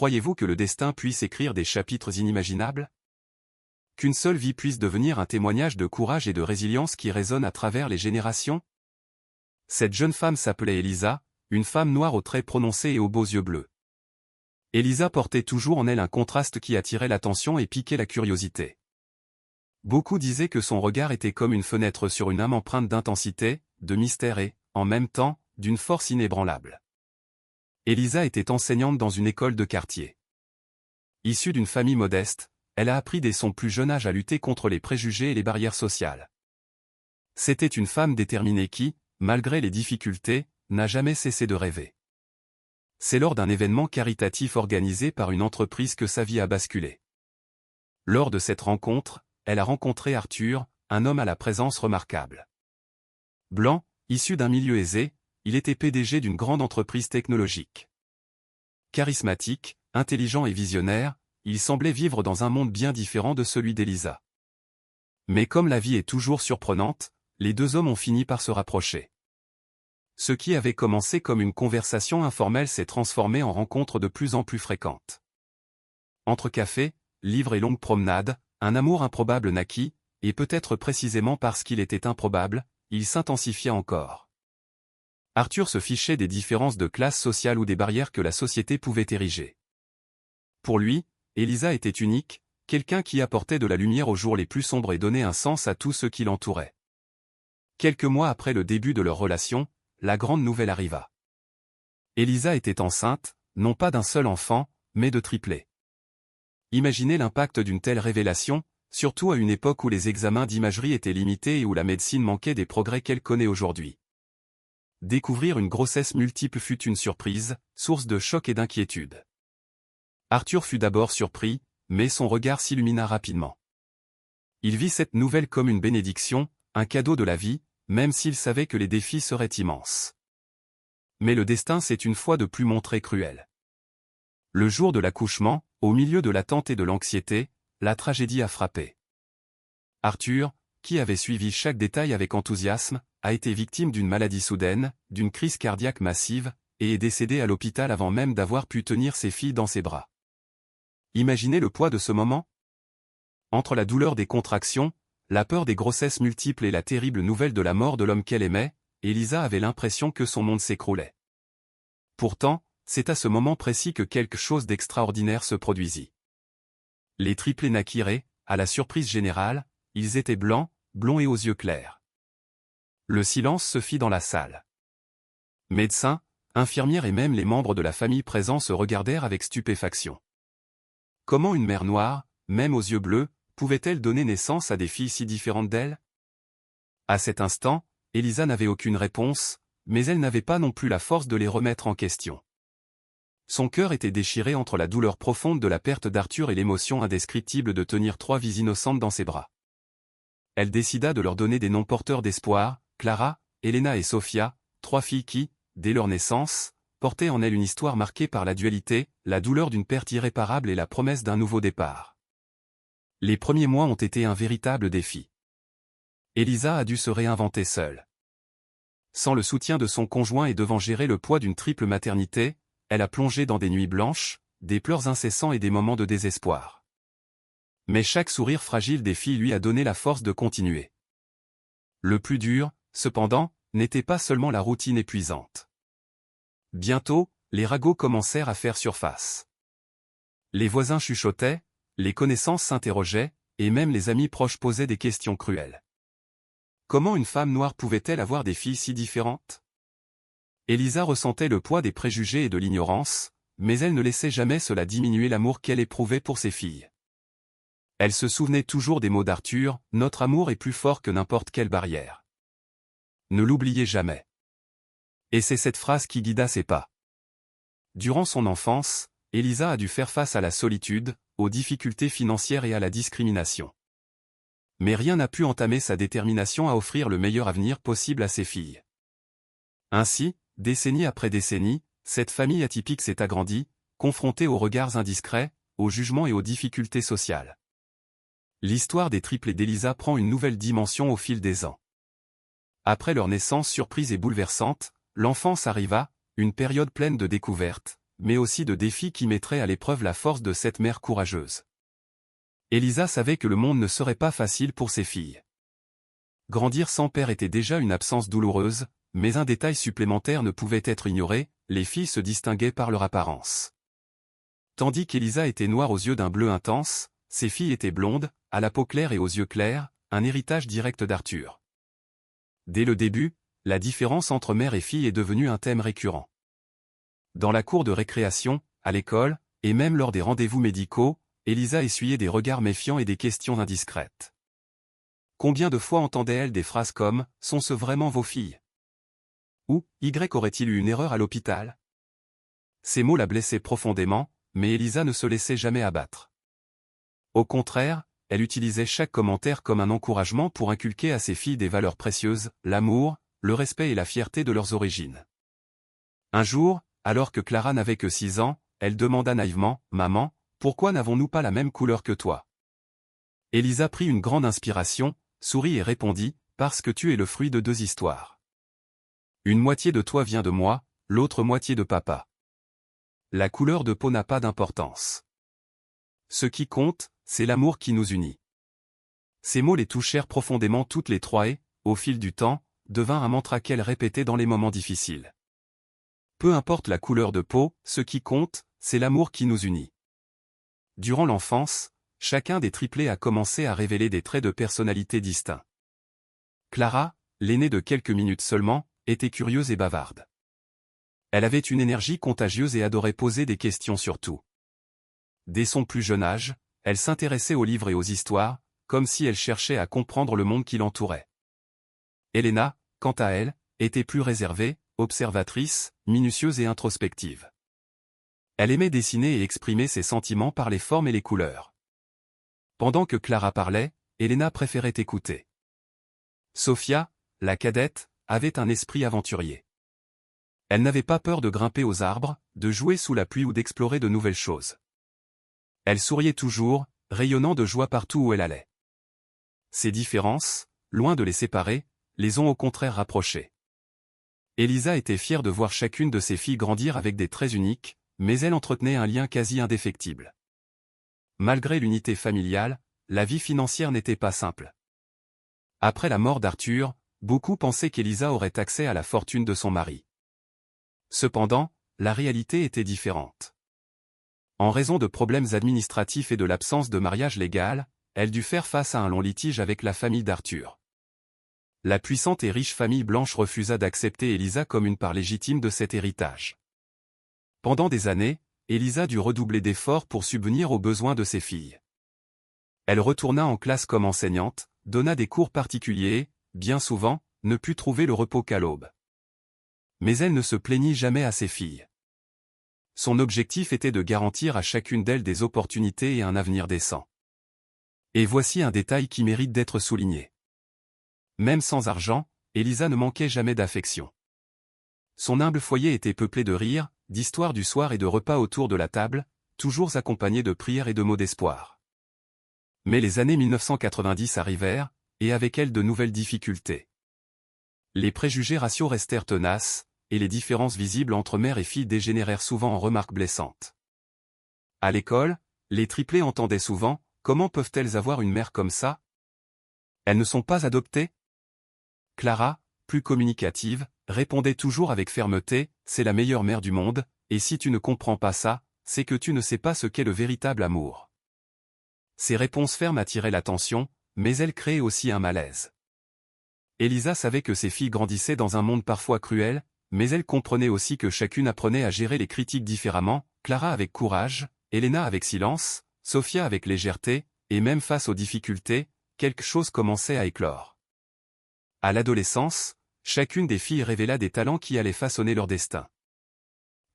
Croyez-vous que le destin puisse écrire des chapitres inimaginables? Qu'une seule vie puisse devenir un témoignage de courage et de résilience qui résonne à travers les générations? Cette jeune femme s'appelait Elisa, une femme noire aux traits prononcés et aux beaux yeux bleus. Elisa portait toujours en elle un contraste qui attirait l'attention et piquait la curiosité. Beaucoup disaient que son regard était comme une fenêtre sur une âme empreinte d'intensité, de mystère et, en même temps, d'une force inébranlable. Elisa était enseignante dans une école de quartier. Issue d'une famille modeste, elle a appris dès son plus jeune âge à lutter contre les préjugés et les barrières sociales. C'était une femme déterminée qui, malgré les difficultés, n'a jamais cessé de rêver. C'est lors d'un événement caritatif organisé par une entreprise que sa vie a basculé. Lors de cette rencontre, elle a rencontré Arthur, un homme à la présence remarquable. Blanc, issu d'un milieu aisé, il était PDG d'une grande entreprise technologique. Charismatique, intelligent et visionnaire, il semblait vivre dans un monde bien différent de celui d'Elisa. Mais comme la vie est toujours surprenante, les deux hommes ont fini par se rapprocher. Ce qui avait commencé comme une conversation informelle s'est transformé en rencontres de plus en plus fréquentes. Entre cafés, livres et longues promenades, un amour improbable naquit, et peut-être précisément parce qu'il était improbable, il s'intensifia encore. Arthur se fichait des différences de classe sociale ou des barrières que la société pouvait ériger. Pour lui, Elisa était unique, quelqu'un qui apportait de la lumière aux jours les plus sombres et donnait un sens à tout ce qui l'entourait. Quelques mois après le début de leur relation, la grande nouvelle arriva. Elisa était enceinte, non pas d'un seul enfant, mais de triplés. Imaginez l'impact d'une telle révélation, surtout à une époque où les examens d'imagerie étaient limités et où la médecine manquait des progrès qu'elle connaît aujourd'hui. Découvrir une grossesse multiple fut une surprise, source de choc et d'inquiétude. Arthur fut d'abord surpris, mais son regard s'illumina rapidement. Il vit cette nouvelle comme une bénédiction, un cadeau de la vie, même s'il savait que les défis seraient immenses. Mais le destin s'est une fois de plus montré cruel. Le jour de l'accouchement, au milieu de l'attente et de l'anxiété, la tragédie a frappé. Arthur, qui avait suivi chaque détail avec enthousiasme, a été victime d'une maladie soudaine, d'une crise cardiaque massive, et est décédé à l'hôpital avant même d'avoir pu tenir ses filles dans ses bras. Imaginez le poids de ce moment? Entre la douleur des contractions, la peur des grossesses multiples et la terrible nouvelle de la mort de l'homme qu'elle aimait, Elisa avait l'impression que son monde s'écroulait. Pourtant, c'est à ce moment précis que quelque chose d'extraordinaire se produisit. Les triplés naquirent et, à la surprise générale, ils étaient blancs, blonds et aux yeux clairs. Le silence se fit dans la salle. Médecins, infirmières et même les membres de la famille présents se regardèrent avec stupéfaction. Comment une mère noire, même aux yeux bleus, pouvait-elle donner naissance à des filles si différentes d'elle? À cet instant, Elisa n'avait aucune réponse, mais elle n'avait pas non plus la force de les remettre en question. Son cœur était déchiré entre la douleur profonde de la perte d'Arthur et l'émotion indescriptible de tenir 3 vies innocentes dans ses bras. Elle décida de leur donner des noms porteurs d'espoir, Clara, Elena et Sophia, 3 filles qui, dès leur naissance, portaient en elles une histoire marquée par la dualité, la douleur d'une perte irréparable et la promesse d'un nouveau départ. Les premiers mois ont été un véritable défi. Elisa a dû se réinventer seule. Sans le soutien de son conjoint et devant gérer le poids d'une triple maternité, elle a plongé dans des nuits blanches, des pleurs incessants et des moments de désespoir. Mais chaque sourire fragile des filles lui a donné la force de continuer. Le plus dur, cependant, n'était pas seulement la routine épuisante. Bientôt, les ragots commencèrent à faire surface. Les voisins chuchotaient, les connaissances s'interrogeaient, et même les amis proches posaient des questions cruelles. Comment une femme noire pouvait-elle avoir des filles si différentes? Elisa ressentait le poids des préjugés et de l'ignorance, mais elle ne laissait jamais cela diminuer l'amour qu'elle éprouvait pour ses filles. Elle se souvenait toujours des mots d'Arthur, « Notre amour est plus fort que n'importe quelle barrière. » Ne l'oubliez jamais. Et c'est cette phrase qui guida ses pas. Durant son enfance, Elisa a dû faire face à la solitude, aux difficultés financières et à la discrimination. Mais rien n'a pu entamer sa détermination à offrir le meilleur avenir possible à ses filles. Ainsi, décennie après décennie, cette famille atypique s'est agrandie, confrontée aux regards indiscrets, aux jugements et aux difficultés sociales. L'histoire des triplés d'Elisa prend une nouvelle dimension au fil des ans. Après leur naissance surprise et bouleversante, l'enfance arriva, une période pleine de découvertes, mais aussi de défis qui mettraient à l'épreuve la force de cette mère courageuse. Elisa savait que le monde ne serait pas facile pour ses filles. Grandir sans père était déjà une absence douloureuse, mais un détail supplémentaire ne pouvait être ignoré, les filles se distinguaient par leur apparence. Tandis qu'Elisa était noire aux yeux d'un bleu intense, ses filles étaient blondes, à la peau claire et aux yeux clairs, un héritage direct d'Arthur. Dès le début, la différence entre mère et fille est devenue un thème récurrent. Dans la cour de récréation, à l'école, et même lors des rendez-vous médicaux, Elisa essuyait des regards méfiants et des questions indiscrètes. Combien de fois entendait-elle des phrases comme « Sont-ce vraiment vos filles ?» ou « Y aurait-il eu une erreur à l'hôpital ?» Ces mots la blessaient profondément, mais Elisa ne se laissait jamais abattre. Au contraire, elle utilisait chaque commentaire comme un encouragement pour inculquer à ses filles des valeurs précieuses, l'amour, le respect et la fierté de leurs origines. Un jour, alors que Clara n'avait que 6 ans, elle demanda naïvement « Maman, pourquoi n'avons-nous pas la même couleur que toi ?» Elisa prit une grande inspiration, sourit et répondit « Parce que tu es le fruit de 2 histoires. Une moitié de toi vient de moi, l'autre moitié de papa. La couleur de peau n'a pas d'importance. Ce qui compte, c'est l'amour qui nous unit. » Ces mots les touchèrent profondément toutes les trois et, au fil du temps, devinrent un mantra qu'elle répétait dans les moments difficiles. Peu importe la couleur de peau, ce qui compte, c'est l'amour qui nous unit. Durant l'enfance, chacun des triplés a commencé à révéler des traits de personnalité distincts. Clara, l'aînée de quelques minutes seulement, était curieuse et bavarde. Elle avait une énergie contagieuse et adorait poser des questions sur tout. Dès son plus jeune âge, elle s'intéressait aux livres et aux histoires, comme si elle cherchait à comprendre le monde qui l'entourait. Elena, quant à elle, était plus réservée, observatrice, minutieuse et introspective. Elle aimait dessiner et exprimer ses sentiments par les formes et les couleurs. Pendant que Clara parlait, Elena préférait écouter. Sofia, la cadette, avait un esprit aventurier. Elle n'avait pas peur de grimper aux arbres, de jouer sous la pluie ou d'explorer de nouvelles choses. Elle souriait toujours, rayonnant de joie partout où elle allait. Ces différences, loin de les séparer, les ont au contraire rapprochées. Elisa était fière de voir chacune de ses filles grandir avec des traits uniques, mais elle entretenait un lien quasi indéfectible. Malgré l'unité familiale, la vie financière n'était pas simple. Après la mort d'Arthur, beaucoup pensaient qu'Elisa aurait accès à la fortune de son mari. Cependant, la réalité était différente. En raison de problèmes administratifs et de l'absence de mariage légal, elle dut faire face à un long litige avec la famille d'Arthur. La puissante et riche famille blanche refusa d'accepter Elisa comme une part légitime de cet héritage. Pendant des années, Elisa dut redoubler d'efforts pour subvenir aux besoins de ses filles. Elle retourna en classe comme enseignante, donna des cours particuliers et, bien souvent, ne put trouver le repos qu'à l'aube. Mais elle ne se plaignit jamais à ses filles. Son objectif était de garantir à chacune d'elles des opportunités et un avenir décent. Et voici un détail qui mérite d'être souligné. Même sans argent, Elisa ne manquait jamais d'affection. Son humble foyer était peuplé de rires, d'histoires du soir et de repas autour de la table, toujours accompagnés de prières et de mots d'espoir. Mais les années 1990 arrivèrent, et avec elles de nouvelles difficultés. Les préjugés raciaux restèrent tenaces, et les différences visibles entre mère et fille dégénérèrent souvent en remarques blessantes. À l'école, les triplés entendaient souvent « Comment peuvent-elles avoir une mère comme ça? Elles ne sont pas adoptées ?» Clara, plus communicative, répondait toujours avec fermeté « C'est la meilleure mère du monde, et si tu ne comprends pas ça, c'est que tu ne sais pas ce qu'est le véritable amour. » Ces réponses fermes attiraient l'attention, mais elles créaient aussi un malaise. Elisa savait que ses filles grandissaient dans un monde parfois cruel, mais elle comprenait aussi que chacune apprenait à gérer les critiques différemment, Clara avec courage, Elena avec silence, Sofia avec légèreté, et même face aux difficultés, quelque chose commençait à éclore. À l'adolescence, chacune des filles révéla des talents qui allaient façonner leur destin.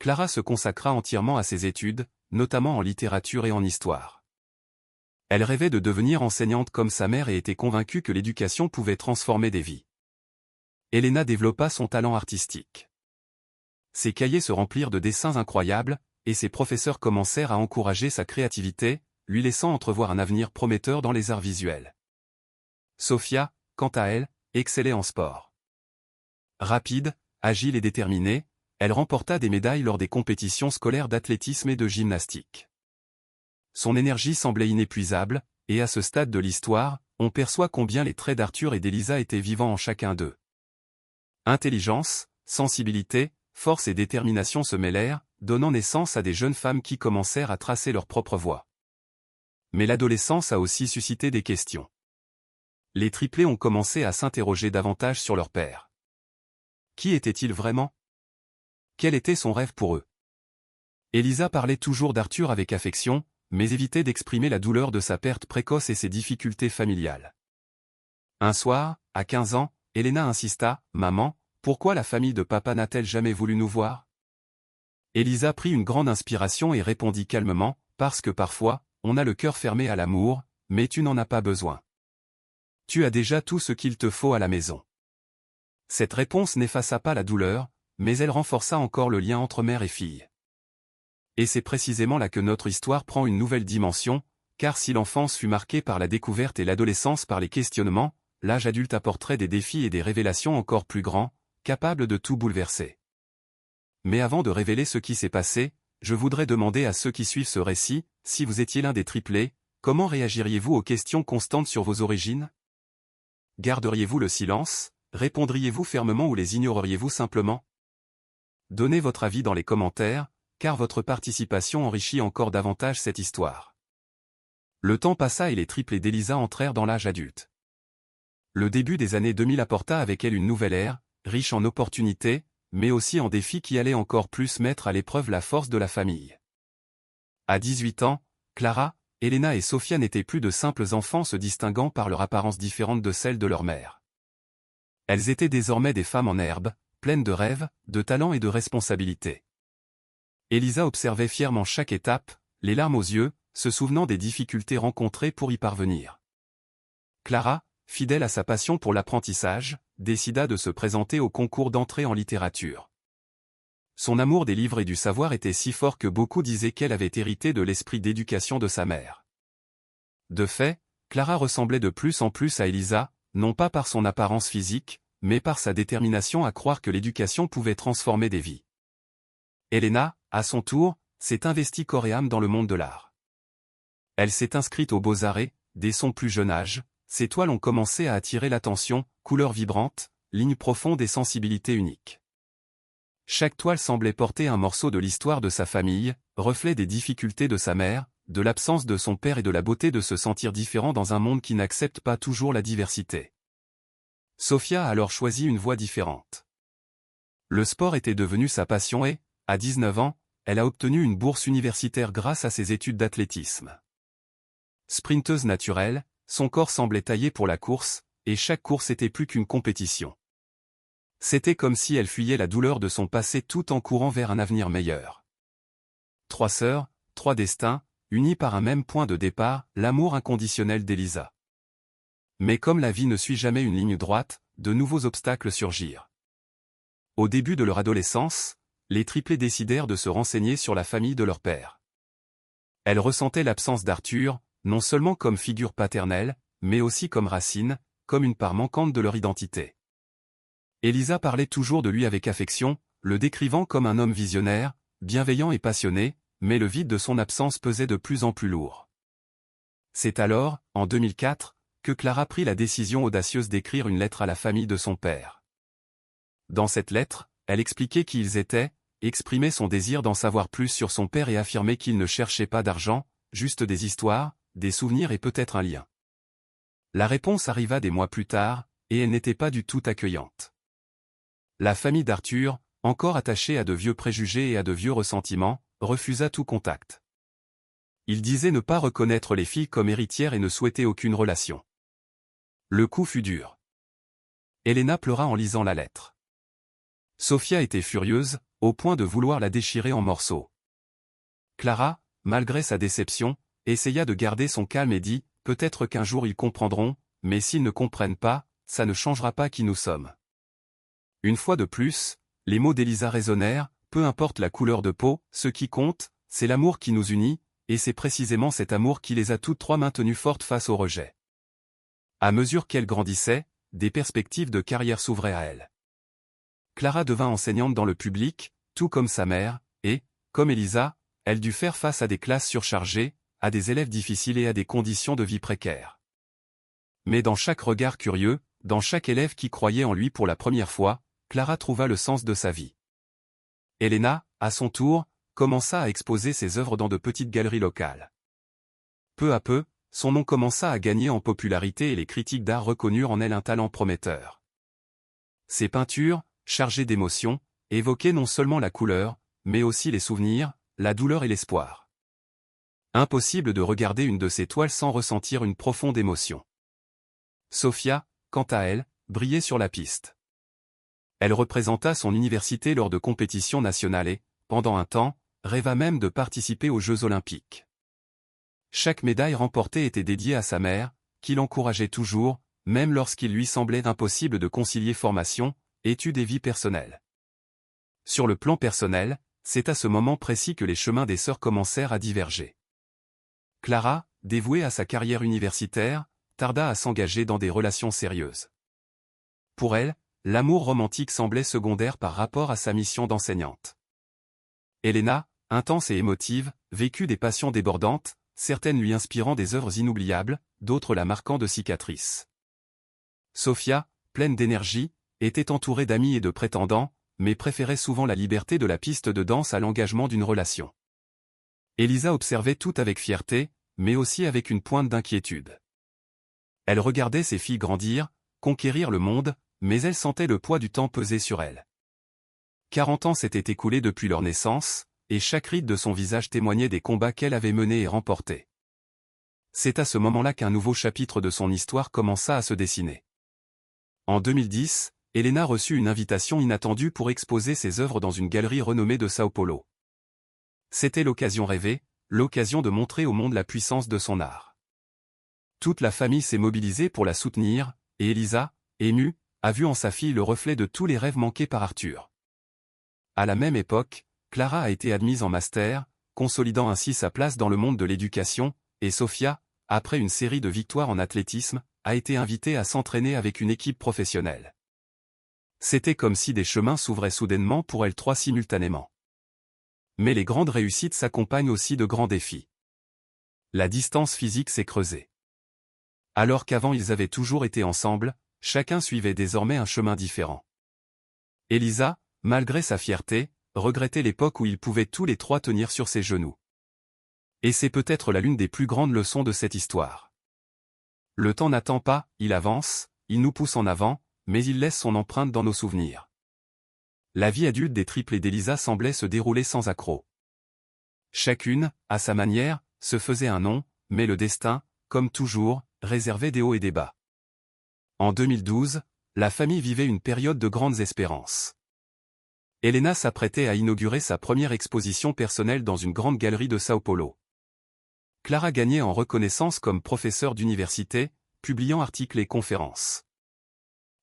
Clara se consacra entièrement à ses études, notamment en littérature et en histoire. Elle rêvait de devenir enseignante comme sa mère et était convaincue que l'éducation pouvait transformer des vies. Elena développa son talent artistique. Ses cahiers se remplirent de dessins incroyables, et ses professeurs commencèrent à encourager sa créativité, lui laissant entrevoir un avenir prometteur dans les arts visuels. Sofia, quant à elle, excellait en sport. Rapide, agile et déterminée, Elle remporta des médailles lors des compétitions scolaires d'athlétisme et de gymnastique. Son énergie semblait inépuisable, et à ce stade de l'histoire, on perçoit combien les traits d'Arthur et d'Elisa étaient vivants en chacun d'eux. Intelligence, sensibilité, force et détermination se mêlèrent, donnant naissance à des jeunes femmes qui commencèrent à tracer leur propre voie. Mais l'adolescence a aussi suscité des questions. Les triplés ont commencé à s'interroger davantage sur leur père. Qui était-il vraiment? Quel était son rêve pour eux? Elisa parlait toujours d'Arthur avec affection, mais évitait d'exprimer la douleur de sa perte précoce et ses difficultés familiales. Un soir, à 15 ans, Elena insista, « Maman, pourquoi la famille de papa n'a-t-elle jamais voulu nous voir ?» Elisa prit une grande inspiration et répondit calmement, « Parce que parfois, on a le cœur fermé à l'amour, mais tu n'en as pas besoin. Tu as déjà tout ce qu'il te faut à la maison. » Cette réponse n'effaça pas la douleur, mais elle renforça encore le lien entre mère et fille. Et c'est précisément là que notre histoire prend une nouvelle dimension, car si l'enfance fut marquée par la découverte et l'adolescence par les questionnements, l'âge adulte apporterait des défis et des révélations encore plus grands, capables de tout bouleverser. Mais avant de révéler ce qui s'est passé, je voudrais demander à ceux qui suivent ce récit, si vous étiez l'un des triplés, comment réagiriez-vous aux questions constantes sur vos origines? Garderiez-vous le silence? Répondriez-vous fermement ou les ignoreriez-vous simplement? Donnez votre avis dans les commentaires, car votre participation enrichit encore davantage cette histoire. Le temps passa et les triplés d'Elisa entrèrent dans l'âge adulte. Le début des années 2000 apporta avec elle une nouvelle ère, riche en opportunités, mais aussi en défis qui allaient encore plus mettre à l'épreuve la force de la famille. À 18 ans, Clara, Elena et Sofia n'étaient plus de simples enfants se distinguant par leur apparence différente de celle de leur mère. Elles étaient désormais des femmes en herbe, pleines de rêves, de talents et de responsabilités. Elisa observait fièrement chaque étape, les larmes aux yeux, se souvenant des difficultés rencontrées pour y parvenir. Clara, fidèle à sa passion pour l'apprentissage, décida de se présenter au concours d'entrée en littérature. Son amour des livres et du savoir était si fort que beaucoup disaient qu'elle avait hérité de l'esprit d'éducation de sa mère. De fait, Clara ressemblait de plus en plus à Elisa, non pas par son apparence physique, mais par sa détermination à croire que l'éducation pouvait transformer des vies. Elena, à son tour, s'est investie corps et âme dans le monde de l'art. Elle s'est inscrite aux Beaux-Arts et, dès son plus jeune âge, ses toiles ont commencé à attirer l'attention, couleurs vibrantes, lignes profondes et sensibilités uniques. Chaque toile semblait porter un morceau de l'histoire de sa famille, reflet des difficultés de sa mère, de l'absence de son père et de la beauté de se sentir différent dans un monde qui n'accepte pas toujours la diversité. Sofia a alors choisi une voie différente. Le sport était devenu sa passion et, à 19 ans, elle a obtenu une bourse universitaire grâce à ses études d'athlétisme. Sprinteuse naturelle, son corps semblait taillé pour la course, et chaque course était plus qu'une compétition. C'était comme si elle fuyait la douleur de son passé tout en courant vers un avenir meilleur. 3 sœurs, 3 destins, unis par un même point de départ, l'amour inconditionnel d'Elisa. Mais comme la vie ne suit jamais une ligne droite, de nouveaux obstacles surgirent. Au début de leur adolescence, les triplés décidèrent de se renseigner sur la famille de leur père. Elles ressentaient l'absence d'Arthur, non seulement comme figure paternelle, mais aussi comme racine, comme une part manquante de leur identité. Elisa parlait toujours de lui avec affection, le décrivant comme un homme visionnaire, bienveillant et passionné, mais le vide de son absence pesait de plus en plus lourd. C'est alors, en 2004, que Clara prit la décision audacieuse d'écrire une lettre à la famille de son père. Dans cette lettre, elle expliquait qui ils étaient, exprimait son désir d'en savoir plus sur son père et affirmait qu'il ne cherchait pas d'argent, juste des histoires, des souvenirs et peut-être un lien. La réponse arriva des mois plus tard, et elle n'était pas du tout accueillante. La famille d'Arthur, encore attachée à de vieux préjugés et à de vieux ressentiments, refusa tout contact. Il disait ne pas reconnaître les filles comme héritières et ne souhaitait aucune relation. Le coup fut dur. Elena pleura en lisant la lettre. Sofia était furieuse, au point de vouloir la déchirer en morceaux. Clara, malgré sa déception, essaya de garder son calme et dit, « Peut-être qu'un jour ils comprendront, mais s'ils ne comprennent pas, ça ne changera pas qui nous sommes. » Une fois de plus, les mots d'Elisa résonnèrent, « Peu importe la couleur de peau, ce qui compte, c'est l'amour qui nous unit, et c'est précisément cet amour qui les a toutes trois maintenues fortes face au rejet. » À mesure qu'elle grandissait, des perspectives de carrière s'ouvraient à elle. Clara devint enseignante dans le public, tout comme sa mère, et, comme Elisa, elle dut faire face à des classes surchargées, à des élèves difficiles et à des conditions de vie précaires. Mais dans chaque regard curieux, dans chaque élève qui croyait en lui pour la première fois, Clara trouva le sens de sa vie. Elena, à son tour, commença à exposer ses œuvres dans de petites galeries locales. Peu à peu, son nom commença à gagner en popularité et les critiques d'art reconnurent en elle un talent prometteur. Ses peintures, chargées d'émotions, évoquaient non seulement la couleur, mais aussi les souvenirs, la douleur et l'espoir. Impossible de regarder une de ses toiles sans ressentir une profonde émotion. Sofia, quant à elle, brillait sur la piste. Elle représenta son université lors de compétitions nationales et, pendant un temps, rêva même de participer aux Jeux olympiques. Chaque médaille remportée était dédiée à sa mère, qui l'encourageait toujours, même lorsqu'il lui semblait impossible de concilier formation, études et vie personnelle. Sur le plan personnel, c'est à ce moment précis que les chemins des sœurs commencèrent à diverger. Clara, dévouée à sa carrière universitaire, tarda à s'engager dans des relations sérieuses. Pour elle, l'amour romantique semblait secondaire par rapport à sa mission d'enseignante. Elena, intense et émotive, vécut des passions débordantes, certaines lui inspirant des œuvres inoubliables, d'autres la marquant de cicatrices. Sofia, pleine d'énergie, était entourée d'amis et de prétendants, mais préférait souvent la liberté de la piste de danse à l'engagement d'une relation. Elisa observait tout avec fierté, mais aussi avec une pointe d'inquiétude. Elle regardait ses filles grandir, conquérir le monde, mais elle sentait le poids du temps peser sur elle. 40 ans s'étaient écoulés depuis leur naissance, et chaque ride de son visage témoignait des combats qu'elle avait menés et remportés. C'est à ce moment-là qu'un nouveau chapitre de son histoire commença à se dessiner. En 2010, Elena reçut une invitation inattendue pour exposer ses œuvres dans une galerie renommée de Sao Paulo. C'était l'occasion rêvée, l'occasion de montrer au monde la puissance de son art. Toute la famille s'est mobilisée pour la soutenir, et Elisa, émue, a vu en sa fille le reflet de tous les rêves manqués par Arthur. À la même époque, Clara a été admise en master, consolidant ainsi sa place dans le monde de l'éducation, et Sofia, après une série de victoires en athlétisme, a été invitée à s'entraîner avec une équipe professionnelle. C'était comme si des chemins s'ouvraient soudainement pour elles trois simultanément. Mais les grandes réussites s'accompagnent aussi de grands défis. La distance physique s'est creusée. Alors qu'avant ils avaient toujours été ensemble, chacun suivait désormais un chemin différent. Elisa, malgré sa fierté, regrettait l'époque où ils pouvaient tous les trois tenir sur ses genoux. Et c'est peut-être l'une des plus grandes leçons de cette histoire. Le temps n'attend pas, il avance, il nous pousse en avant, mais il laisse son empreinte dans nos souvenirs. La vie adulte des triplés d'Elisa semblait se dérouler sans accroc. Chacune, à sa manière, se faisait un nom, mais le destin, comme toujours, réservait des hauts et des bas. En 2012, la famille vivait une période de grandes espérances. Elena s'apprêtait à inaugurer sa première exposition personnelle dans une grande galerie de Sao Paulo. Clara gagnait en reconnaissance comme professeure d'université, publiant articles et conférences.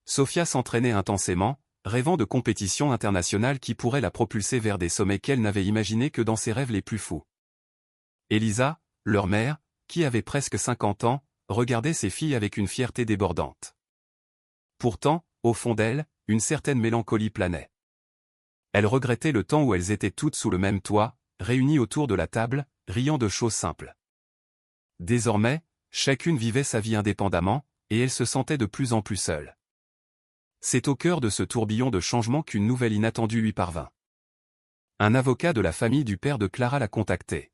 Sofia s'entraînait intensément, rêvant de compétitions internationales qui pourraient la propulser vers des sommets qu'elle n'avait imaginés que dans ses rêves les plus fous. Elisa, leur mère, qui avait presque 50 ans, regardait ses filles avec une fierté débordante. Pourtant, au fond d'elle, une certaine mélancolie planait. Elle regrettait le temps où elles étaient toutes sous le même toit, réunies autour de la table, riant de choses simples. Désormais, chacune vivait sa vie indépendamment, et elle se sentait de plus en plus seule. C'est au cœur de ce tourbillon de changements qu'une nouvelle inattendue lui parvint. Un avocat de la famille du père de Clara l'a contacté.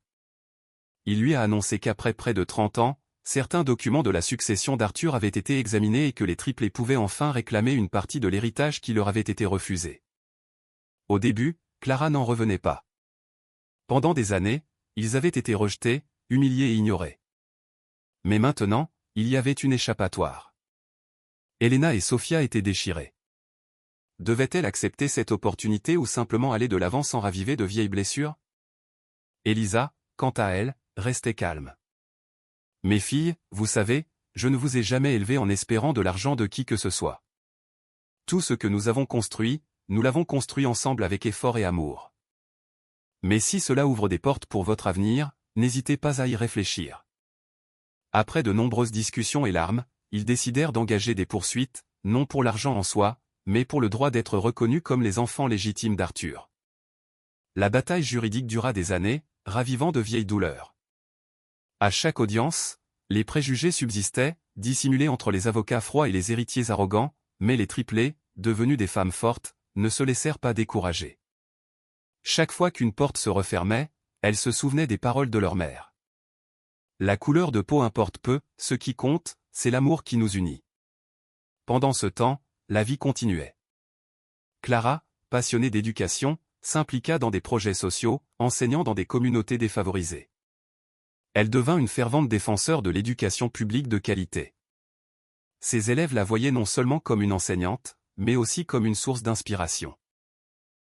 Il lui a annoncé qu'après près de 30 ans, certains documents de la succession d'Arthur avaient été examinés et que les triplés pouvaient enfin réclamer une partie de l'héritage qui leur avait été refusé. Au début, Clara n'en revenait pas. Pendant des années, ils avaient été rejetés, humiliés et ignorés. Mais maintenant, il y avait une échappatoire. Elena et Sofia étaient déchirées. Devaient-elles accepter cette opportunité ou simplement aller de l'avant sans raviver de vieilles blessures? Elisa, quant à elle, restait calme. Mes filles, vous savez, je ne vous ai jamais élevées en espérant de l'argent de qui que ce soit. Tout ce que nous avons construit, nous l'avons construit ensemble avec effort et amour. Mais si cela ouvre des portes pour votre avenir, n'hésitez pas à y réfléchir. Après de nombreuses discussions et larmes, ils décidèrent d'engager des poursuites, non pour l'argent en soi, mais pour le droit d'être reconnus comme les enfants légitimes d'Arthur. La bataille juridique dura des années, ravivant de vieilles douleurs. À chaque audience, les préjugés subsistaient, dissimulés entre les avocats froids et les héritiers arrogants, mais les triplés, devenus des femmes fortes, ne se laissèrent pas décourager. Chaque fois qu'une porte se refermait, elles se souvenaient des paroles de leur mère. La couleur de peau importe peu, ce qui compte, c'est l'amour qui nous unit. Pendant ce temps, la vie continuait. Clara, passionnée d'éducation, s'impliqua dans des projets sociaux, enseignant dans des communautés défavorisées. Elle devint une fervente défenseur de l'éducation publique de qualité. Ses élèves la voyaient non seulement comme une enseignante, mais aussi comme une source d'inspiration.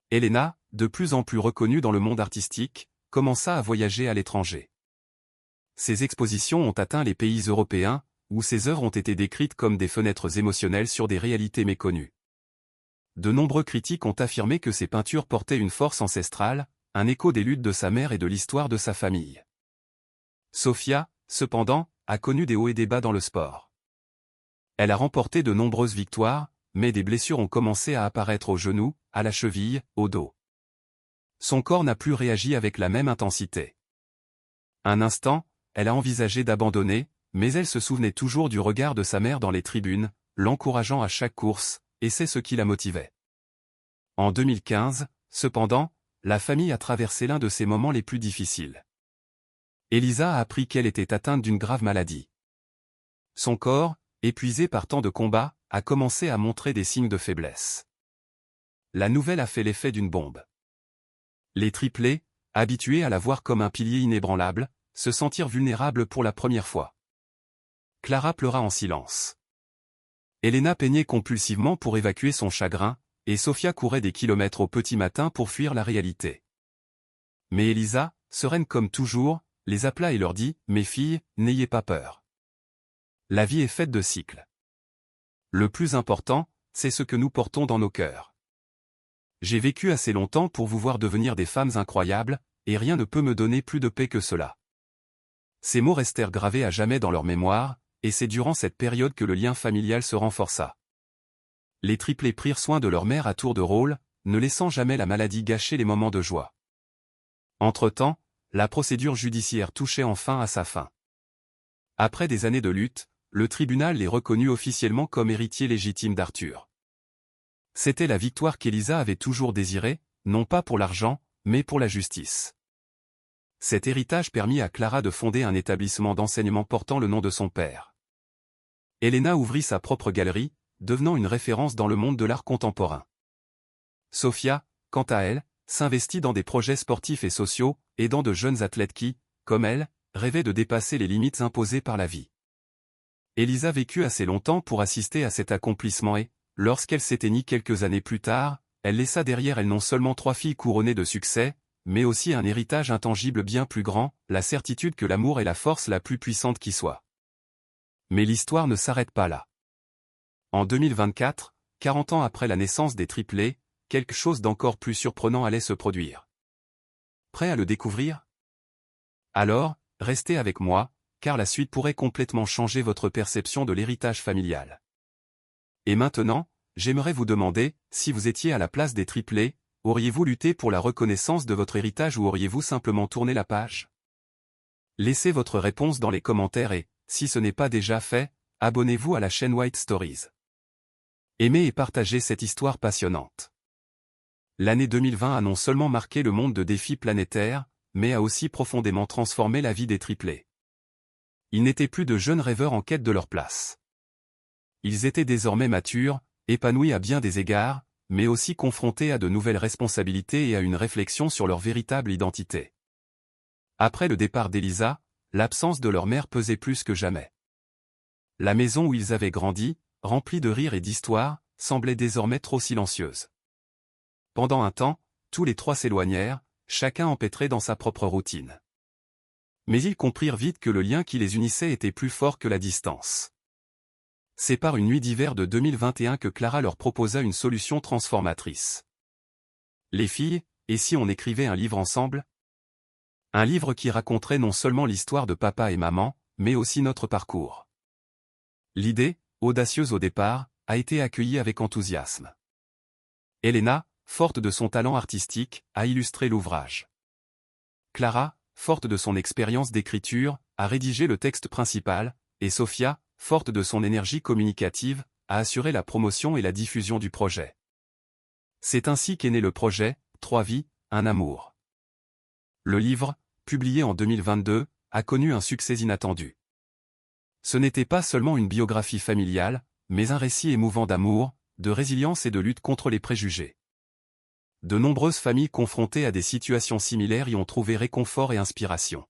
Elena, de plus en plus reconnue dans le monde artistique, commença à voyager à l'étranger. Ses expositions ont atteint les pays européens, où ses œuvres ont été décrites comme des fenêtres émotionnelles sur des réalités méconnues. De nombreux critiques ont affirmé que ses peintures portaient une force ancestrale, un écho des luttes de sa mère et de l'histoire de sa famille. Sofia, cependant, a connu des hauts et des bas dans le sport. Elle a remporté de nombreuses victoires, mais des blessures ont commencé à apparaître aux genoux, à la cheville, au dos. Son corps n'a plus réagi avec la même intensité. Un instant, elle a envisagé d'abandonner, mais elle se souvenait toujours du regard de sa mère dans les tribunes, l'encourageant à chaque course, et c'est ce qui la motivait. En 2015, cependant, la famille a traversé l'un de ses moments les plus difficiles. Elisa a appris qu'elle était atteinte d'une grave maladie. Son corps, épuisé par tant de combats, a commencé à montrer des signes de faiblesse. La nouvelle a fait l'effet d'une bombe. Les triplés, habitués à la voir comme un pilier inébranlable, se sentirent vulnérables pour la première fois. Clara pleura en silence. Elena peignait compulsivement pour évacuer son chagrin, et Sofia courait des kilomètres au petit matin pour fuir la réalité. Mais Elisa, sereine comme toujours, les appela et leur dit « Mes filles, n'ayez pas peur. La vie est faite de cycles. Le plus important, c'est ce que nous portons dans nos cœurs. J'ai vécu assez longtemps pour vous voir devenir des femmes incroyables, et rien ne peut me donner plus de paix que cela. » Ces mots restèrent gravés à jamais dans leur mémoire, et c'est durant cette période que le lien familial se renforça. Les triplés prirent soin de leur mère à tour de rôle, ne laissant jamais la maladie gâcher les moments de joie. Entre-temps, la procédure judiciaire touchait enfin à sa fin. Après des années de lutte, le tribunal les reconnut officiellement comme héritiers légitimes d'Arthur. C'était la victoire qu'Elisa avait toujours désirée, non pas pour l'argent, mais pour la justice. Cet héritage permit à Clara de fonder un établissement d'enseignement portant le nom de son père. Elena ouvrit sa propre galerie, devenant une référence dans le monde de l'art contemporain. Sofia, quant à elle, s'investit dans des projets sportifs et sociaux, aidant de jeunes athlètes qui, comme elle, rêvaient de dépasser les limites imposées par la vie. Elisa vécut assez longtemps pour assister à cet accomplissement et, lorsqu'elle s'éteignit quelques années plus tard, elle laissa derrière elle non seulement 3 filles couronnées de succès, mais aussi un héritage intangible bien plus grand, la certitude que l'amour est la force la plus puissante qui soit. Mais l'histoire ne s'arrête pas là. En 2024, 40 ans après la naissance des triplés, quelque chose d'encore plus surprenant allait se produire. Prêt à le découvrir? Alors, restez avec moi, car la suite pourrait complètement changer votre perception de l'héritage familial. Et maintenant, j'aimerais vous demander, si vous étiez à la place des triplés, auriez-vous lutté pour la reconnaissance de votre héritage ou auriez-vous simplement tourné la page? Laissez votre réponse dans les commentaires et, si ce n'est pas déjà fait, abonnez-vous à la chaîne White Stories. Aimez et partagez cette histoire passionnante. L'année 2020 a non seulement marqué le monde de défis planétaires, mais a aussi profondément transformé la vie des triplés. Ils n'étaient plus de jeunes rêveurs en quête de leur place. Ils étaient désormais matures, épanouis à bien des égards, mais aussi confrontés à de nouvelles responsabilités et à une réflexion sur leur véritable identité. Après le départ d'Elisa, l'absence de leur mère pesait plus que jamais. La maison où ils avaient grandi, remplie de rires et d'histoires, semblait désormais trop silencieuse. Pendant un temps, tous les trois s'éloignèrent, chacun empêtré dans sa propre routine. Mais ils comprirent vite que le lien qui les unissait était plus fort que la distance. C'est par une nuit d'hiver de 2021 que Clara leur proposa une solution transformatrice. Les filles, et si on écrivait un livre ensemble? Un livre qui raconterait non seulement l'histoire de papa et maman, mais aussi notre parcours. L'idée, audacieuse au départ, a été accueillie avec enthousiasme. Elena, forte de son talent artistique, a illustré l'ouvrage. Clara, forte de son expérience d'écriture, a rédigé le texte principal, et Sofia, forte de son énergie communicative, a assuré la promotion et la diffusion du projet. C'est ainsi qu'est né le projet « 3 vies, un amour ». Le livre, publié en 2022, a connu un succès inattendu. Ce n'était pas seulement une biographie familiale, mais un récit émouvant d'amour, de résilience et de lutte contre les préjugés. De nombreuses familles confrontées à des situations similaires y ont trouvé réconfort et inspiration.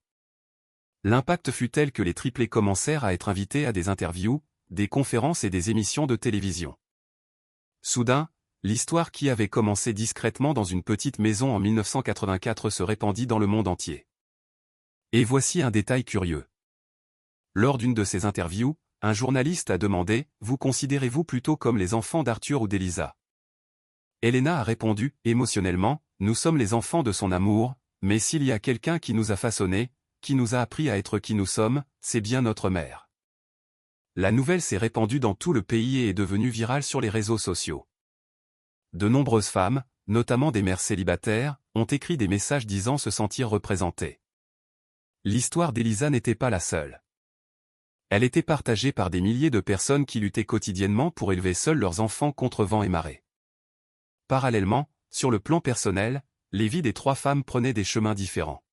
L'impact fut tel que les triplés commencèrent à être invités à des interviews, des conférences et des émissions de télévision. Soudain, l'histoire qui avait commencé discrètement dans une petite maison en 1984 se répandit dans le monde entier. Et voici un détail curieux. Lors d'une de ces interviews, un journaliste a demandé « Vous considérez-vous plutôt comme les enfants d'Arthur ou d'Elisa ?» Elena a répondu, émotionnellement, « Nous sommes les enfants de son amour, mais s'il y a quelqu'un qui nous a façonnés, qui nous a appris à être qui nous sommes, c'est bien notre mère. » La nouvelle s'est répandue dans tout le pays et est devenue virale sur les réseaux sociaux. De nombreuses femmes, notamment des mères célibataires, ont écrit des messages disant se sentir représentées. L'histoire d'Elisa n'était pas la seule. Elle était partagée par des milliers de personnes qui luttaient quotidiennement pour élever seuls leurs enfants contre vent et marée. Parallèlement, sur le plan personnel, les vies des 3 femmes prenaient des chemins différents.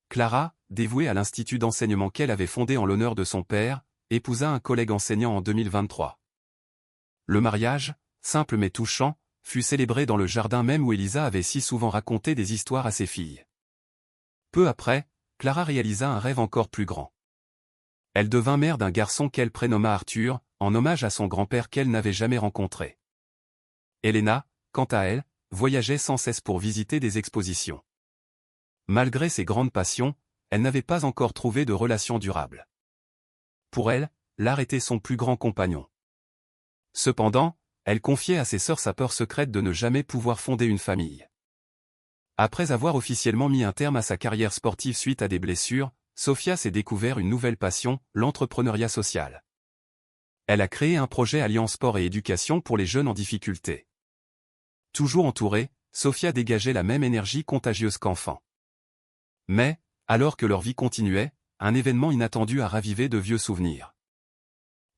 Clara, dévouée à l'institut d'enseignement qu'elle avait fondé en l'honneur de son père, épousa un collègue enseignant en 2023. Le mariage, simple mais touchant, fut célébré dans le jardin même où Elisa avait si souvent raconté des histoires à ses filles. Peu après, Clara réalisa un rêve encore plus grand. Elle devint mère d'un garçon qu'elle prénomma Arthur, en hommage à son grand-père qu'elle n'avait jamais rencontré. Elena, quant à elle, voyageait sans cesse pour visiter des expositions. Malgré ses grandes passions, elle n'avait pas encore trouvé de relation durable. Pour elle, l'art était son plus grand compagnon. Cependant, elle confiait à ses sœurs sa peur secrète de ne jamais pouvoir fonder une famille. Après avoir officiellement mis un terme à sa carrière sportive suite à des blessures, Sofia s'est découvert une nouvelle passion, l'entrepreneuriat social. Elle a créé un projet alliant sport et éducation pour les jeunes en difficulté. Toujours entourée, Sofia dégageait la même énergie contagieuse qu'enfant. Mais, alors que leur vie continuait, un événement inattendu a ravivé de vieux souvenirs.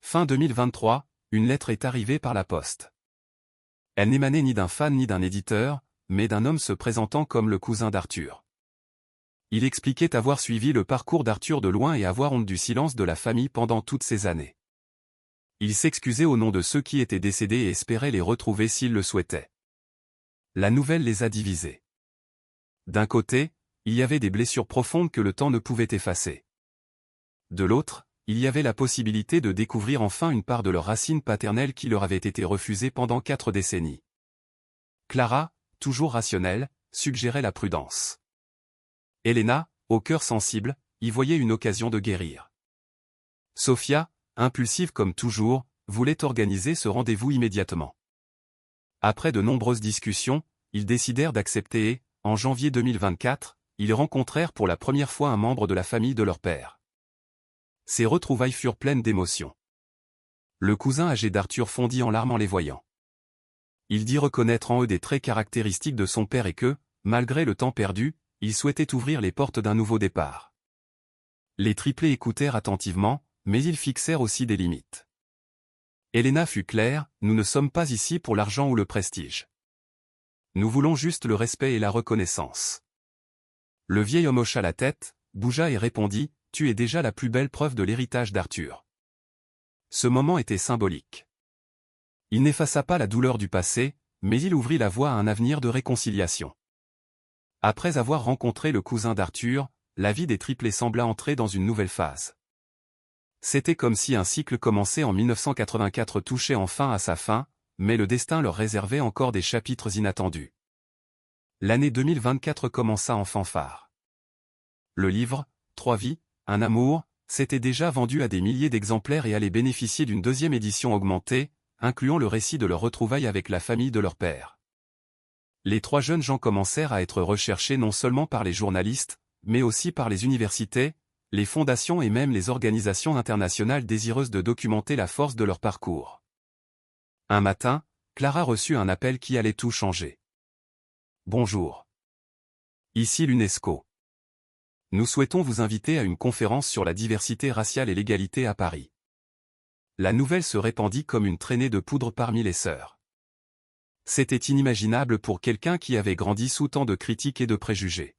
Fin 2023, une lettre est arrivée par la poste. Elle n'émanait ni d'un fan ni d'un éditeur, mais d'un homme se présentant comme le cousin d'Arthur. Il expliquait avoir suivi le parcours d'Arthur de loin et avoir honte du silence de la famille pendant toutes ces années. Il s'excusait au nom de ceux qui étaient décédés et espérait les retrouver s'ils le souhaitaient. La nouvelle les a divisés. D'un côté, il y avait des blessures profondes que le temps ne pouvait effacer. De l'autre, il y avait la possibilité de découvrir enfin une part de leur racine paternelle qui leur avait été refusée pendant 4 décennies. Clara, toujours rationnelle, suggérait la prudence. Elena, au cœur sensible, y voyait une occasion de guérir. Sofia, impulsive comme toujours, voulait organiser ce rendez-vous immédiatement. Après de nombreuses discussions, ils décidèrent d'accepter et, en janvier 2024, ils rencontrèrent pour la première fois un membre de la famille de leur père. Ces retrouvailles furent pleines d'émotions. Le cousin âgé d'Arthur fondit en larmes en les voyant. Il dit reconnaître en eux des traits caractéristiques de son père et que, malgré le temps perdu, il souhaitait ouvrir les portes d'un nouveau départ. Les triplés écoutèrent attentivement, mais ils fixèrent aussi des limites. Elena fut claire, nous ne sommes pas ici pour l'argent ou le prestige. Nous voulons juste le respect et la reconnaissance. Le vieil homme hocha la tête, bougea et répondit, tu es déjà la plus belle preuve de l'héritage d'Arthur. Ce moment était symbolique. Il n'effaça pas la douleur du passé, mais il ouvrit la voie à un avenir de réconciliation. Après avoir rencontré le cousin d'Arthur, la vie des triplés sembla entrer dans une nouvelle phase. C'était comme si un cycle commencé en 1984 touchait enfin à sa fin, mais le destin leur réservait encore des chapitres inattendus. L'année 2024 commença en fanfare. Le livre, 3 vies, un amour, s'était déjà vendu à des milliers d'exemplaires et allait bénéficier d'une 2e édition augmentée, incluant le récit de leur retrouvaille avec la famille de leur père. Les 3 jeunes gens commencèrent à être recherchés non seulement par les journalistes, mais aussi par les universités, les fondations et même les organisations internationales désireuses de documenter la force de leur parcours. Un matin, Clara reçut un appel qui allait tout changer. Bonjour. Ici l'UNESCO. Nous souhaitons vous inviter à une conférence sur la diversité raciale et l'égalité à Paris. La nouvelle se répandit comme une traînée de poudre parmi les sœurs. C'était inimaginable pour quelqu'un qui avait grandi sous tant de critiques et de préjugés.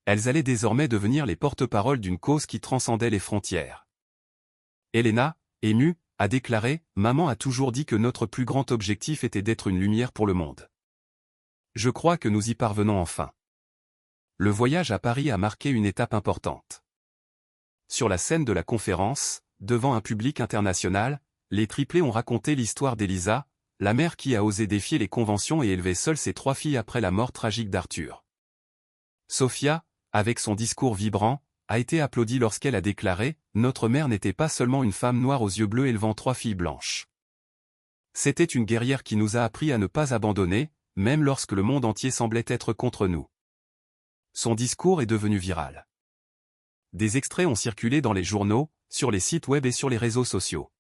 Elles allaient désormais devenir les porte-paroles d'une cause qui transcendait les frontières. Elena, émue, a déclaré « Maman a toujours dit que notre plus grand objectif était d'être une lumière pour le monde. Je crois que nous y parvenons enfin. » Le voyage à Paris a marqué une étape importante. Sur la scène de la conférence, devant un public international, les triplés ont raconté l'histoire d'Elisa, la mère qui a osé défier les conventions et élever seule ses 3 filles après la mort tragique d'Arthur. Sophia, avec son discours vibrant, a été applaudie lorsqu'elle a déclaré « Notre mère n'était pas seulement une femme noire aux yeux bleus élevant 3 filles blanches. C'était une guerrière qui nous a appris à ne pas abandonner, même lorsque le monde entier semblait être contre nous. » Son discours est devenu viral. Des extraits ont circulé dans les journaux, sur les sites web et sur les réseaux sociaux.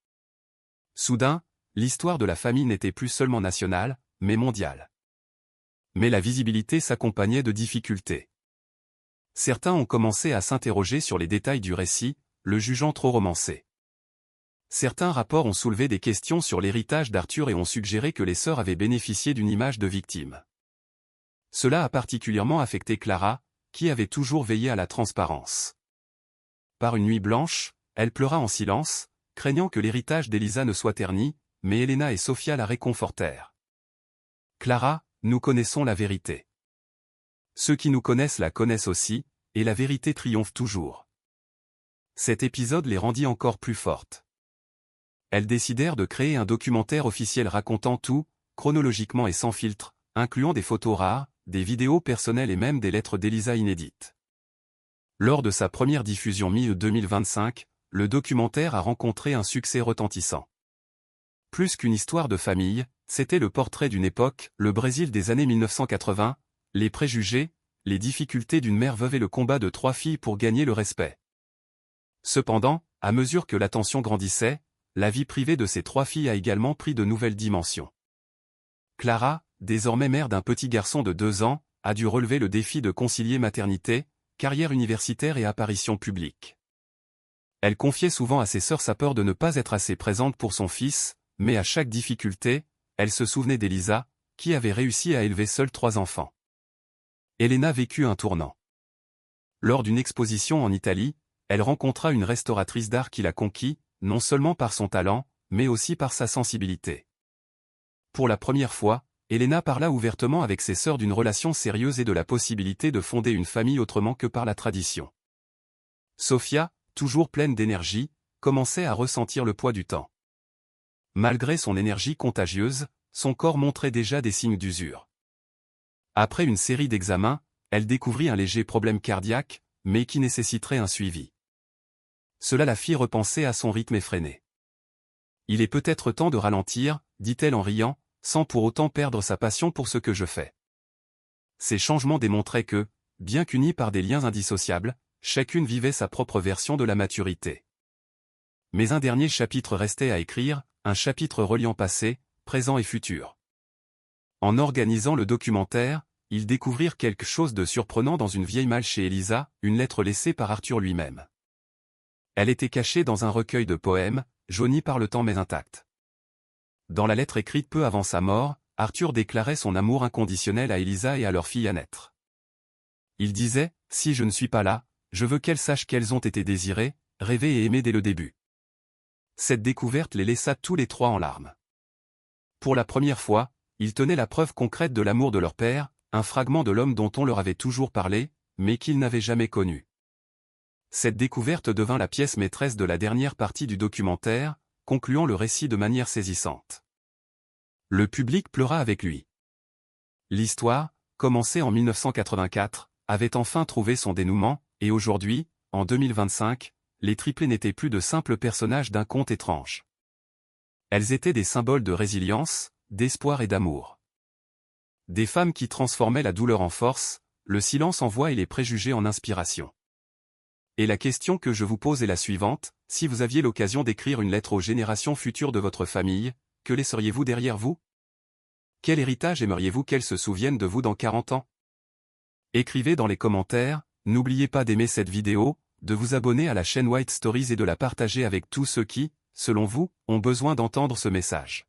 Soudain, l'histoire de la famille n'était plus seulement nationale, mais mondiale. Mais la visibilité s'accompagnait de difficultés. Certains ont commencé à s'interroger sur les détails du récit, le jugeant trop romancé. Certains rapports ont soulevé des questions sur l'héritage d'Arthur et ont suggéré que les sœurs avaient bénéficié d'une image de victime. Cela a particulièrement affecté Clara, qui avait toujours veillé à la transparence. Par une nuit blanche, elle pleura en silence, craignant que l'héritage d'Elisa ne soit terni, mais Elena et Sophia la réconfortèrent. Clara, nous connaissons la vérité. Ceux qui nous connaissent la connaissent aussi, et la vérité triomphe toujours. Cet épisode les rendit encore plus fortes. Elles décidèrent de créer un documentaire officiel racontant tout, chronologiquement et sans filtre, incluant des photos rares, des vidéos personnelles et même des lettres d'Elisa inédites. Lors de sa première diffusion mi-2025, le documentaire a rencontré un succès retentissant. Plus qu'une histoire de famille, c'était le portrait d'une époque, le Brésil des années 1980, les préjugés, les difficultés d'une mère veuve et le combat de 3 filles pour gagner le respect. Cependant, à mesure que l'attention grandissait, la vie privée de ces 3 filles a également pris de nouvelles dimensions. Clara, désormais mère d'un petit garçon de 2 ans, a dû relever le défi de concilier maternité, carrière universitaire et apparition publique. Elle confiait souvent à ses sœurs sa peur de ne pas être assez présente pour son fils, mais à chaque difficulté, elle se souvenait d'Elisa, qui avait réussi à élever seule 3 enfants. Elena vécut un tournant. Lors d'une exposition en Italie, elle rencontra une restauratrice d'art qui la conquit, non seulement par son talent, mais aussi par sa sensibilité. Pour la première fois, Elena parla ouvertement avec ses sœurs d'une relation sérieuse et de la possibilité de fonder une famille autrement que par la tradition. Sophia, toujours pleine d'énergie, commençait à ressentir le poids du temps. Malgré son énergie contagieuse, son corps montrait déjà des signes d'usure. Après une série d'examens, elle découvrit un léger problème cardiaque, mais qui nécessiterait un suivi. Cela la fit repenser à son rythme effréné. « Il est peut-être temps de ralentir, dit-elle en riant, sans pour autant perdre sa passion pour ce que je fais. » Ces changements démontraient que, bien qu'unis par des liens indissociables, chacune vivait sa propre version de la maturité. Mais un dernier chapitre restait à écrire, un chapitre reliant passé, présent et futur. En organisant le documentaire, ils découvrirent quelque chose de surprenant dans une vieille malle chez Elisa, une lettre laissée par Arthur lui-même. Elle était cachée dans un recueil de poèmes, jauni par le temps mais intact. Dans la lettre écrite peu avant sa mort, Arthur déclarait son amour inconditionnel à Elisa et à leur fille Annette. Il disait « Si je ne suis pas là, je veux qu'elles sachent qu'elles ont été désirées, rêvées et aimées dès le début. » Cette découverte les laissa tous les 3 en larmes. Pour la première fois, ils tenaient la preuve concrète de l'amour de leur père, un fragment de l'homme dont on leur avait toujours parlé, mais qu'ils n'avaient jamais connu. Cette découverte devint la pièce maîtresse de la dernière partie du documentaire, concluant le récit de manière saisissante. Le public pleura avec lui. L'histoire, commencée en 1984, avait enfin trouvé son dénouement, et aujourd'hui, en 2025, les triplés n'étaient plus de simples personnages d'un conte étrange. Elles étaient des symboles de résilience, d'espoir et d'amour. Des femmes qui transformaient la douleur en force, le silence en voix et les préjugés en inspiration. Et la question que je vous pose est la suivante, si vous aviez l'occasion d'écrire une lettre aux générations futures de votre famille, que laisseriez-vous derrière vous ? Quel héritage aimeriez-vous qu'elle se souvienne de vous dans 40 ans? Écrivez dans les commentaires, n'oubliez pas d'aimer cette vidéo, de vous abonner à la chaîne White Stories et de la partager avec tous ceux qui, selon vous, ont besoin d'entendre ce message.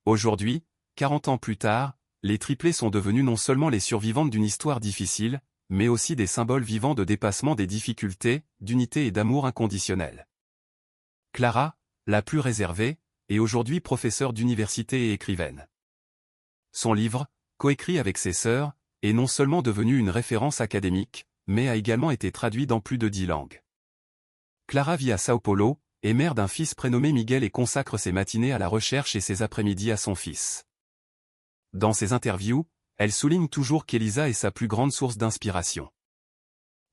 Aujourd'hui, 40 ans plus tard, les triplés sont devenus non seulement les survivantes d'une histoire difficile, mais aussi des symboles vivants de dépassement des difficultés, d'unité et d'amour inconditionnel. Clara, la plus réservée, est aujourd'hui professeure d'université et écrivaine. Son livre, coécrit avec ses sœurs, est non seulement devenu une référence académique, mais a également été traduit dans plus de 10 langues. Clara vit à Sao Paulo, est mère d'un fils prénommé Miguel et consacre ses matinées à la recherche et ses après-midi à son fils. Dans ses interviews, elle souligne toujours qu'Elisa est sa plus grande source d'inspiration.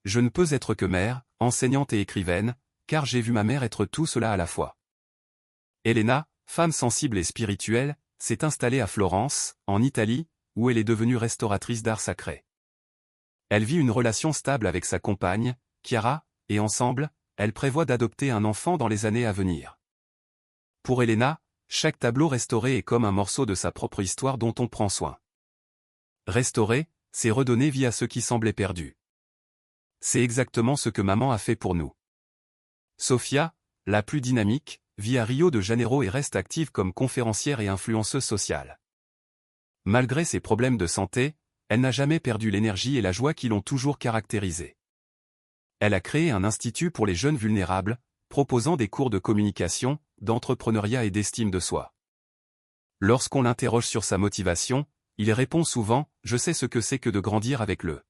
Je ne peux être que mère, enseignante et écrivaine, car j'ai vu ma mère être tout cela à la fois. Elena, femme sensible et spirituelle, s'est installée à Florence, en Italie, où elle est devenue restauratrice d'art sacré. Elle vit une relation stable avec sa compagne, Chiara, et ensemble, elle prévoit d'adopter un enfant dans les années à venir. Pour Elena, chaque tableau restauré est comme un morceau de sa propre histoire dont on prend soin. Restaurer, c'est redonner vie à ce qui semblait perdu. C'est exactement ce que maman a fait pour nous. Sofia, la plus dynamique, vit à Rio de Janeiro et reste active comme conférencière et influenceuse sociale. Malgré ses problèmes de santé, elle n'a jamais perdu l'énergie et la joie qui l'ont toujours caractérisée. Elle a créé un institut pour les jeunes vulnérables, proposant des cours de communication, d'entrepreneuriat et d'estime de soi. Lorsqu'on l'interroge sur sa motivation, il répond souvent « Je sais ce que c'est que de grandir avec le